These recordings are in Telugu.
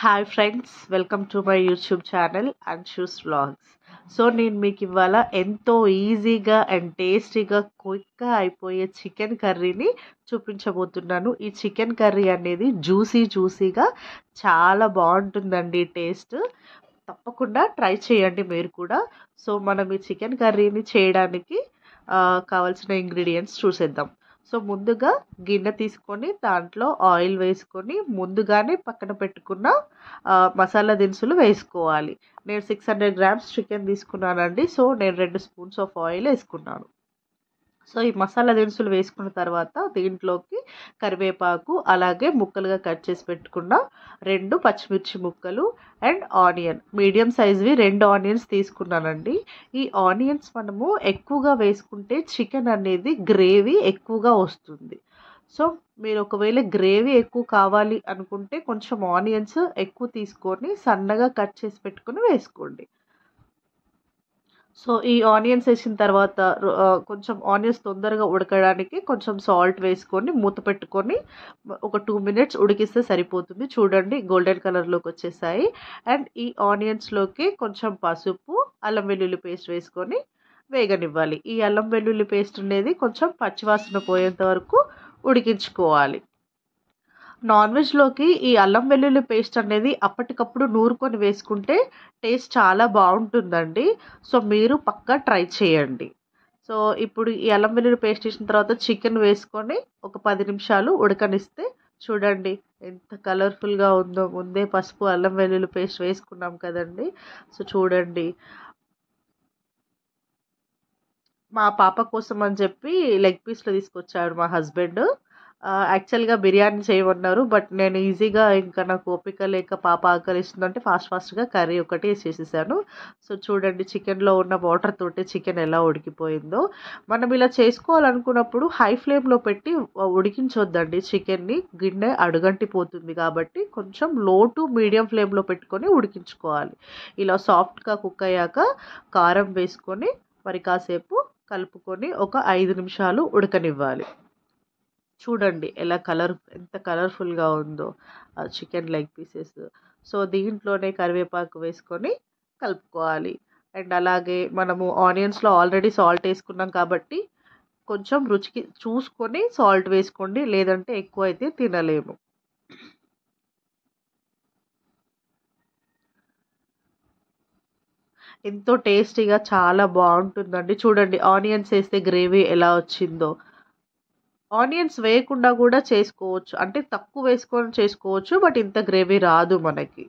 Hi friends, welcome to my YouTube channel Anshu's vlogs. So నేను మీకు ఇవాళ ఎంతో ఈజీగా అండ్ టేస్టీగా క్విక్గా అయిపోయే చికెన్ కర్రీని చూపించబోతున్నాను. ఈ చికెన్ కర్రీ అనేది జ్యూసీగా చాలా బాగుంటుందండి. టేస్ట్ తప్పకుండా ట్రై చేయండి మీరు కూడా. సో మనం ఈ చికెన్ కర్రీని చేయడానికి కావాల్సిన ఇంగ్రీడియంట్స్ చూసేద్దాం. సో ముందుగా గిన్నె తీసుకొని దాంట్లో ఆయిల్ వేసుకొని ముందుగానే పక్కన పెట్టుకున్న మసాలా దినుసులు వేసుకోవాలి. నేను 600 గ్రామ్స్ చికెన్ తీసుకున్నానండి. సో నేను 2 స్పూన్స్ ఆఫ్ ఆయిల్ వేసుకున్నాను. సో ఈ మసాలా దినుసులు వేసుకున్న తర్వాత దీంట్లోకి కరివేపాకు, అలాగే ముక్కలుగా కట్ చేసి పెట్టుకున్న 2 పచ్చిమిర్చి ముక్కలు అండ్ ఆనియన్, మీడియం సైజ్వి 2 ఆనియన్స్ తీసుకున్నానండి. ఈ ఆనియన్స్ మనము ఎక్కువగా వేసుకుంటే చికెన్ అనేది గ్రేవీ ఎక్కువగా వస్తుంది. సో మీరు ఒకవేళ గ్రేవీ ఎక్కువ కావాలి అనుకుంటే కొంచెం ఆనియన్స్ ఎక్కువ తీసుకొని సన్నగా కట్ చేసి పెట్టుకొని వేసుకోండి. సో ఈ ఆనియన్స్ వేసిన తర్వాత కొంచెం ఆనియన్స్ తొందరగా ఉడకడానికి కొంచెం సాల్ట్ వేసుకొని మూత పెట్టుకొని ఒక 2 మినిట్స్ ఉడికిస్తే సరిపోతుంది. చూడండి గోల్డెన్ కలర్లోకి వచ్చేసాయి. అండ్ ఈ ఆనియన్స్లోకి కొంచెం పసుపు, అల్లం వెల్లుల్లి పేస్ట్ వేసుకొని వేగనివ్వాలి. ఈ అల్లం వెల్లుల్లి పేస్ట్ అనేది కొంచెం పచ్చివాసన పోయేంత వరకు ఉడికించుకోవాలి. నాన్ వెజ్లోకి ఈ అల్లం వెల్లుల్లి పేస్ట్ అనేది అప్పటికప్పుడు నూరుకొని వేసుకుంటే టేస్ట్ చాలా బాగుంటుందండి. సో మీరు పక్కా ట్రై చేయండి. సో ఇప్పుడు ఈ అల్లం వెల్లుల్లి పేస్ట్ వేసిన తర్వాత చికెన్ వేసుకొని ఒక 10 నిమిషాలు ఉడకనిస్తే చూడండి ఎంత కలర్ఫుల్గా ఉందో. ముందే పసుపు, అల్లం వెల్లుల్లి పేస్ట్ వేసుకున్నాం కదండి. సో చూడండి, మా పాప కోసం అని చెప్పి లెగ్ పీస్లు తీసుకొచ్చాడు మా హస్బెండ్. యాక్చువల్గా బిర్యానీ చేయమన్నారు, బట్ నేను ఈజీగా ఇంకా నాకు ఓపిక లేక పాప ఆకలిస్తుందంటే ఫాస్ట్గా కర్రీ ఒకటి చేసేసాను. సో చూడండి చికెన్లో ఉన్న వాటర్ తోటి చికెన్ ఎలా ఉడికిపోయిందో. మనం ఇలా చేసుకోవాలనుకున్నప్పుడు హై ఫ్లేమ్లో పెట్టి ఉడికించొద్దండి చికెన్ని, గిన్నె అడుగంటిపోతుంది. కాబట్టి కొంచెం లో టు మీడియం ఫ్లేమ్లో పెట్టుకొని ఉడికించుకోవాలి. ఇలా సాఫ్ట్గా కుక్ అయ్యాక కారం వేసుకొని మరి కాసేపు కలుపుకొని ఒక 5 నిమిషాలు ఉడకనివ్వాలి. చూడండి ఎంత కలర్ఫుల్గా ఉందో చికెన్ లెగ్ పీసెస్. సో దీంట్లోనే కరివేపాకు వేసుకొని కలుపుకోవాలి. అండ్ అలాగే మనము ఆనియన్స్లో ఆల్రెడీ సాల్ట్ వేసుకున్నాం కాబట్టి కొంచెం రుచికి చూసుకొని సాల్ట్ వేసుకోండి, లేదంటే ఎక్కువ అయితే తినలేము. ఎంతో టేస్టీగా చాలా బాగుంటుందండి. చూడండి ఆనియన్స్ వేస్తే గ్రేవీ ఎలా వచ్చిందో. ఆనియన్స్ వేయకుండా కూడా చేసుకోవచ్చు, అంటే తక్కువ వేసుకొని చేసుకోవచ్చు, బట్ ఇంత గ్రేవీ రాదు మనకి.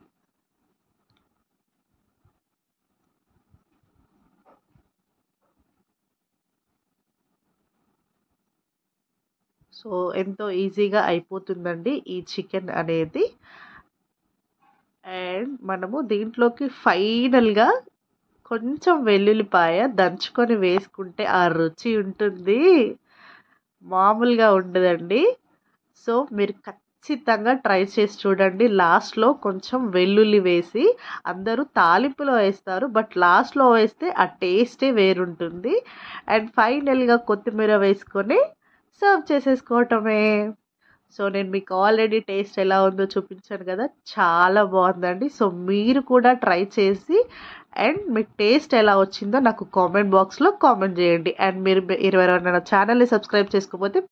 సో ఎంతో ఈజీగా అయిపోతుందండి ఈ చికెన్ అనేది. అండ్ మనము దీంట్లోకి ఫైనల్గా కొంచెం వెల్లుల్లిపాయ దంచుకొని వేసుకుంటే ఆ రుచి ఉంటుంది, మామూలుగా ఉండదండి. సో మీరు ఖచ్చితంగా ట్రై చేసి చూడండి. లాస్ట్లో కొంచెం వెల్లుల్లి వేసి, అందరూ తాలింపులో వేస్తారు, బట్ లాస్ట్లో వేస్తే ఆ టేస్టే వేరుంటుంది. అండ్ ఫైనల్గా కొత్తిమీర వేసుకొని సర్వ్ చేసేసుకోవటమే. సో నేను మీకు ఆల్రెడీ టేస్ట్ ఎలా ఉందో చూపించాను కదా, చాలా బాగుందండి. సో మీరు కూడా ట్రై చేసి అండ్ మీకు టేస్ట్ ఎలా వచ్చిందో నాకు కామెంట్ బాక్స్లో కామెంట్ చేయండి. అండ్ మీరు ఎవరైనా ఛానల్ని సబ్స్క్రైబ్ చేసుకోకపోతే